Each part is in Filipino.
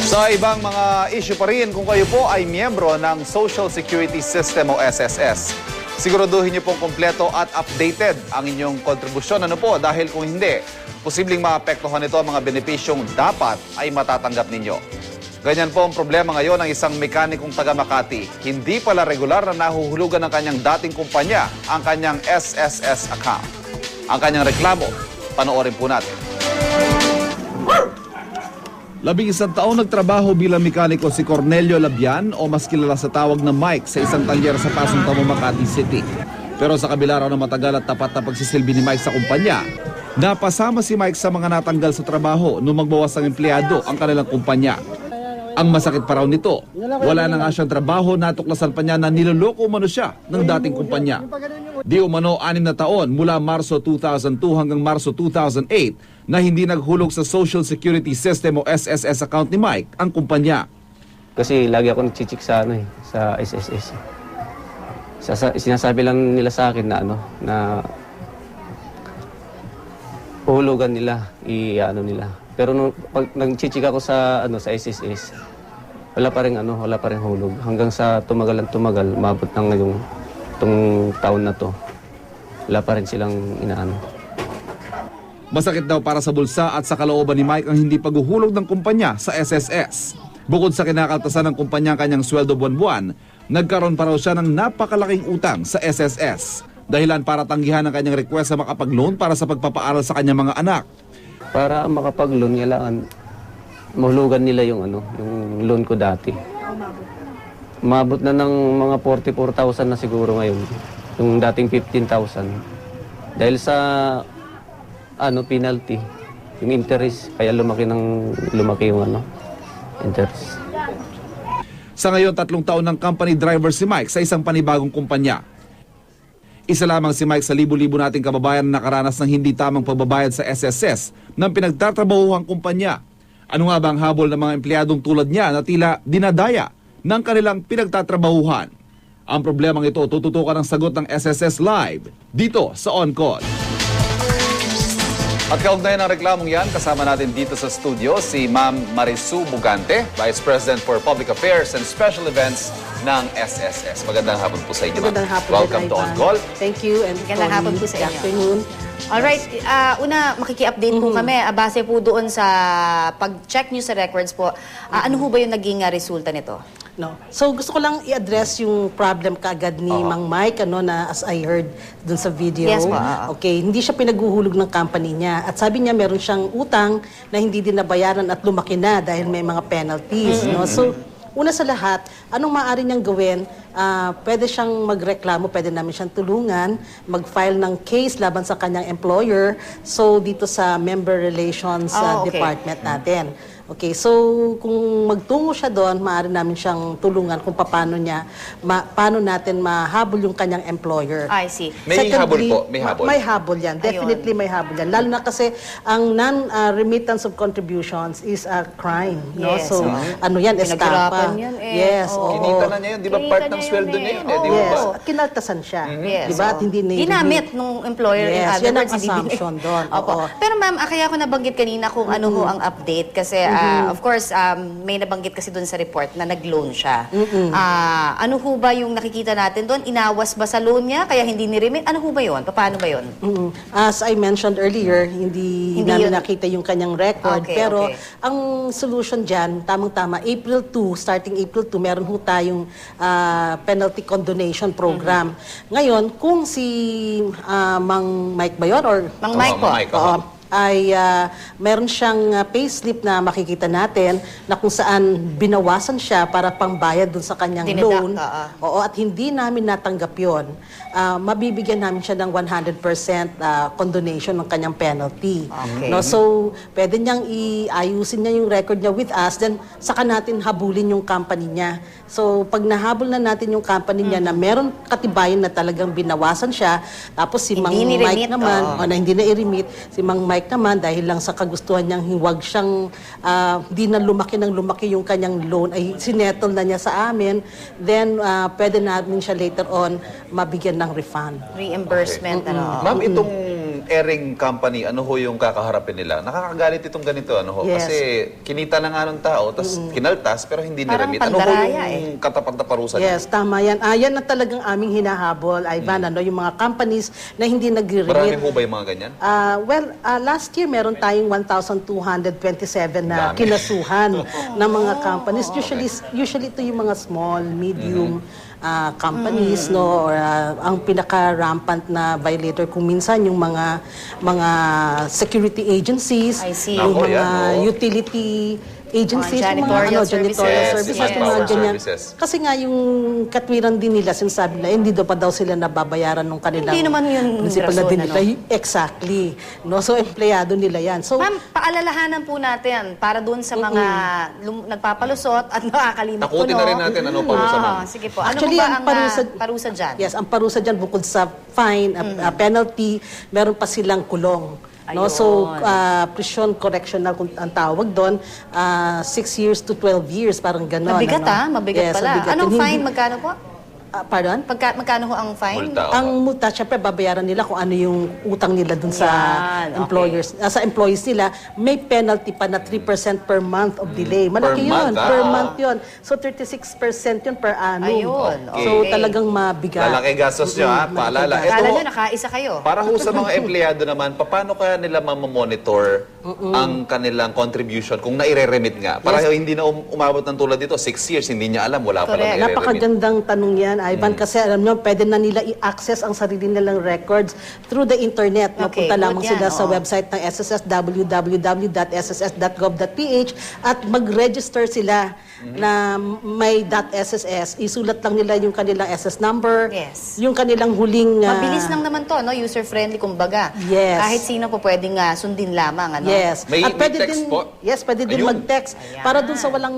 Sa ibang mga issue pa rin, kung kayo po ay miyembro ng Social Security System o SSS, siguraduhin niyo pong kompleto at updated ang inyong kontribusyon. Ano po? Dahil kung hindi, posibleng maapektuhan ito ang mga benepisyong dapat ay matatanggap ninyo. Ganyan po ang problema ngayon ng isang mekanikong taga Makati. Hindi pala regular na nahuhulugan ng kanyang dating kumpanya ang kanyang SSS account. Ang kanyang reklamo, panoorin po natin. 11 taon nagtrabaho bilang mekaniko si Cornelio Labian o mas kilala sa tawag na Mike sa isang talyer sa Pasong Tamo, Makati City. Pero sa kabila raw ng matagal at tapat na pagsisilbi ni Mike sa kumpanya, napasama si Mike sa mga natanggal sa trabaho nung magbawas ang empleyado ang kanilang kumpanya. Ang masakit pa raw nito, wala na nga siyang trabaho, natuklasan pa niya na niloloko umano siya ng dating kumpanya. Di umano 6 na taon mula Marso 2002 hanggang Marso 2008 na hindi naghulog sa Social Security System o SSS account ni Mike ang kumpanya. Kasi lagi ako nagchichik sa sa SSS. Sinasabi lang nila sa akin na na uhulugan nila, nila. Pero nung pag nagchichik ako sa sa SSS, wala pa ring hulog hanggang sa tumagal, maabot ng ngayong taon na to. Wala pa rin silang inaano. Masakit daw para sa bulsa at sa kalooban ni Mike ang hindi paghuhulog ng kumpanya sa SSS. Bukod sa kinakaltasan ng kumpanya ang kanyang sweldo buwan-buwan, nagkaroon pa raw siya ng napakalaking utang sa SSS. Dahilan para tanggihan ang kanyang request sa makapag-loan para sa pagpapaaral sa kanyang mga anak. Para makapag-loan, kailangan mahulugan nila yung loan ko dati. Umabot na ng mga 44,000 na siguro ngayon. Yung dating 15,000. Dahil sa penalty, yung interest, kaya lumaki yung interest. Sa ngayon, 3 taon ng company driver si Mike sa isang panibagong kumpanya. Isa lamang si Mike sa libo-libo nating kababayan na nakaranas ng hindi tamang pagbabayad sa SSS ng pinagtatrabahuhang kumpanya. Ano nga ba ang habol ng mga empleyadong tulad niya na tila dinadaya ng kanilang pinagtatrabahuhan? Ang problemang ito tututukan ng sagot ng SSS Live dito sa On Call. At kaugnayan ng reklamong yan, kasama natin dito sa studio si Ma'am Marisu Bugante, Vice President for Public Affairs and Special Events ng SSS. Magandang hapon po sa inyo, ma'am. Magandang hapon. Welcome to On Call. Thank you. And magandang hapon po sa inyo. Afternoon. Alright, una makiki-update po kami. Base po doon sa pag-check nyo sa records po, ano ho ba yung naging resulta nito? No. So gusto ko lang i-address yung problem kaagad ni Mang Mike na as I heard dun sa video. Yes po. Okay, hindi siya pinaghuhulog ng company niya at sabi niya meron siyang utang na hindi din nabayaran at lumaki na dahil may mga penalties, no. So una sa lahat, anong maaari niyang gawin? Pwede siyang magreklamo, pwede namin siyang tulungan, mag-file ng case laban sa kanyang employer, so dito sa Member Relations Department natin. Okay, so kung magtungo siya doon, maaari namin siyang tulungan kung paano natin mahabol yung kanyang employer. I see. May habol po, may habol. May habol yan, definitely may habol yan. Lalo na kasi ang non-remittance of contributions is a crime. No? Yes, So yan, estafa. Yan, Yes, oo. Kinita na niya yun, di ba part ng sweldo niya yun? Di ba? Yes, kinaltasan siya. Yes, Di ba? At hindi ginamit nung employer. Yes, in other yan ang words, hindi assumption doon. Opo. Pero ma'am, kaya ako nabanggit kanina kung ano ho ang update. Kasi of course, may nabanggit kasi doon sa report na nag-loan siya. Ano ho ba yung nakikita natin doon? Inawas ba sa loan niya? Kaya hindi ni-remit? Ano ho ba yun? Paano ba yun? As I mentioned earlier, hindi namin nakita yung kanyang record. Okay, pero okay. ang solution dyan, tamang-tama, starting April 2, meron ho tayong penalty condonation program. Ngayon, kung si Mang Mike ba yun? Or, Mang Mike po. ay meron siyang payslip na makikita natin na kung saan binawasan siya para pangbayad dun sa kanyang loan. Oo, at hindi namin natanggap yun. Mabibigyan namin siya ng 100% condonation ng kanyang penalty. Okay. No, so, pwede niyang iayusin niya yung record niya with us, then saka natin habulin yung company niya. So, pag nahabol na natin yung company niya na meron katibayan na talagang binawasan siya, tapos si Mang Mike naman, na hindi na i-remit, si Mang Mike naman, dahil lang sa kagustuhan niyang huwag siyang, di na lumaki yung kanyang loan, ay sinettle na niya sa amin, then pwede namin siya later on mabigyan ng refund. Reimbursement. Ma'am, itong airing company, ano ho yung kakaharapin nila? Nakakagalit itong ganito, ano ho? Yes. Kasi kinita na nga ng tao, tapos kinaltas, pero hindi Parang nilamit. Ano ho pandaraya yung katapat na parusa niya? Yes, tama yan. Yan na talagang aming hinahabol, Ivan, ano, yung mga companies na hindi Marami nagre-remit. ho ba yung mga ganyan? Last year meron tayong 1,227 na kinasuhan ng mga companies. Usually ito yung mga small, medium companies, no, or ang pinaka-rampant na violator kung minsan yung mga security agencies, I see. yung Nako, mga yan, no? utility agencies, yung Janitorial mga janitorial services. services, Yes, yung mga power ganyan. services. Kasi nga yung katwiran din nila, sinasabi nila, hindi pa daw sila nababayaran ng kanilang Hindi naman yun principal na rason, din ano? nila. Exactly. No? So, empleyado nila yan. So, Ma'am, paalalahanan po natin para doon sa mga nagpapalusot at nakakalimot po, Takutin na rin natin, ano, parusa, ma'am? Sige po. Ano Actually, po ba ang ang parusa- parusa dyan? yes, ang parusa dyan, bukod sa fine, penalty, meron pa silang kulong. No? So, prison correctional kung ang tawag doon, 6 years to 12 years, parang gano'n. Mabigat mabigat Yes, pala. mabigat. Anong And fine? hindi- Magkano po? Pardon? Magkano ho ang fine? Multa. Ang multa, syempre, babayaran nila kung ano yung utang nila dun sa Yan, okay. employers, sa employees nila. May penalty pa na 3% per month of delay. Malaki Per yun. month, Per month yun. So, 36% yun per annum. Ayun, So, okay. talagang mabigat. Lalaki gastos nyo, ha? Paalala. Ito Kala ho, nyo, nakaisa kayo. para ho sa mga empleyado naman, paano kaya nila mamamonitor ang kanilang contribution kung naire-remit nga? Para hindi na umabot ng tulad dito, 6 years, hindi niya alam, wala pa lang Correct. naire-remit. Napakagandang tanong yan, Ivan, kasi alam nyo, pwede na nila i-access ang sarili nilang records through the internet. Okay, Mapunta good lamang yan, sila sa oo. website ng SSS, www.sss.gov.ph, at mag-register sila na may .sss. Isulat lang nila yung kanilang SS number, Yes. yung kanilang huling... Mabilis lang naman to, no? User-friendly, kumbaga. Yes. Kahit sino po pwedeng sundin lamang, ano? Yes. May- At may pwede text din, po? yes, pwede din Ayun. mag-text. Ayan. Para dun sa walang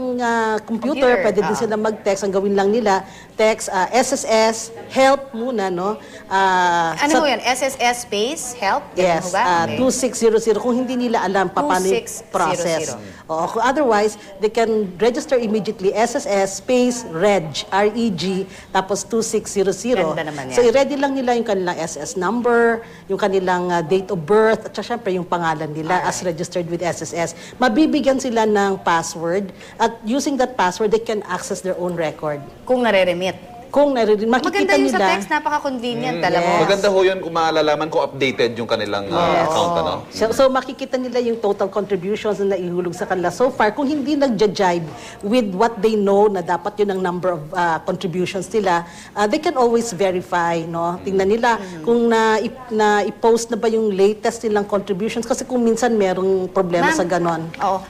computer, pwede din oo. sila mag-text. Ang gawin lang nila, text SSS, help muna, no? Ano Sa- ho yan? SSS space help? Ganun Yes, ho ba? Okay. 2600 kung hindi nila alam paano yung 2600. process. Oo, kung otherwise, they can register immediately SSS space REG, R-E-G, tapos 2600. Ganda naman yan. So, i-ready lang nila yung kanilang SS number, yung kanilang date of birth, at syempre yung pangalan nila as registered with SSS. Mabibigyan sila ng password, at using that password, they can access their own record. Kung nare-remit. Kung makikita Maganda yung nila... sa text, napaka-convenient talaga. yes. Maganda ho yun kung maalalaman ko updated yung kanilang account, ano? So, makikita nila yung total contributions na naihulog sa kanila so far. Kung hindi nagja-jibe with what they know na dapat yun ang number of contributions nila, they can always verify, no? Tingnan nila kung i-post na ba yung latest nilang contributions kasi kung minsan merong problema Ma'am, sa ganon. Oo.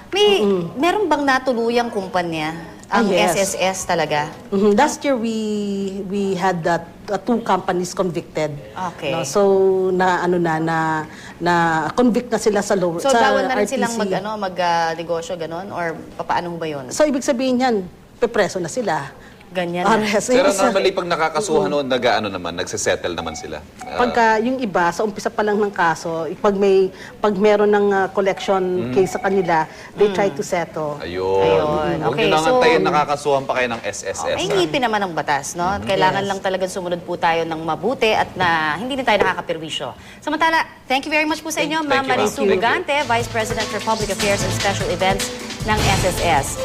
Meron bang natuluyang kumpanya? Ang yes. SSS talaga? Last year, we had 2 companies convicted. Okay. No? So, convict na sila sa lower So, sa bawal na rin RTC. silang mag-negosyo, ganon? Or paano ba yun? So, ibig sabihin yan, pepreso na sila. Ganyan na. Arrest. Pero Yung isa- normally, pag nakakasuhan noon, nagsisettle naman sila. Pagka yung iba, sa umpisa pa lang ng kaso, pag meron ng collection case sa kanila, they try to settle. Ayun. Huwag Okay, nyo nang so- antayin, nakakasuhan pa kayo ng SSS. Ay, ngipin naman ang batas, no? Kailangan lang talagang sumunod po tayo ng mabuti at na hindi na tayo nakakapirwisyo. Samantala, thank you very much po sa inyo, Thank Ma'am you, ma'am. Marisu Thank you. Bugante, Vice President for Public Affairs and Special Events ng SSS.